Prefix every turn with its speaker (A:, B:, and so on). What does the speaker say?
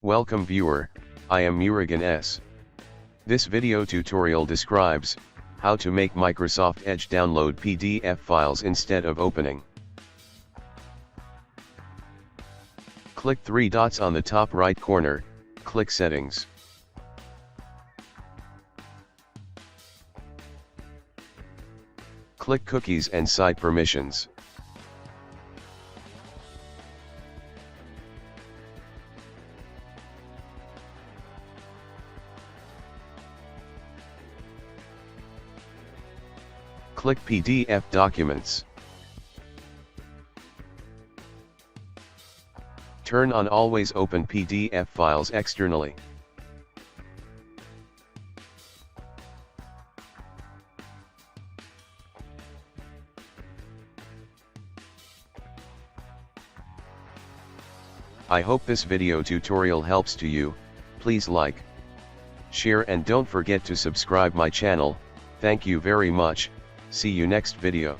A: Welcome viewer, I am Murugan S. This video tutorial describes how to make Microsoft Edge download PDF files instead of opening. Click three dots on the top right corner, click Settings. Click Cookies and Site Permissions. Click PDF Documents. Turn on Always Open PDF Files externally. I hope this video tutorial helps to you. Please like, share and don't forget to subscribe my channel. Thank you very much. See you next video.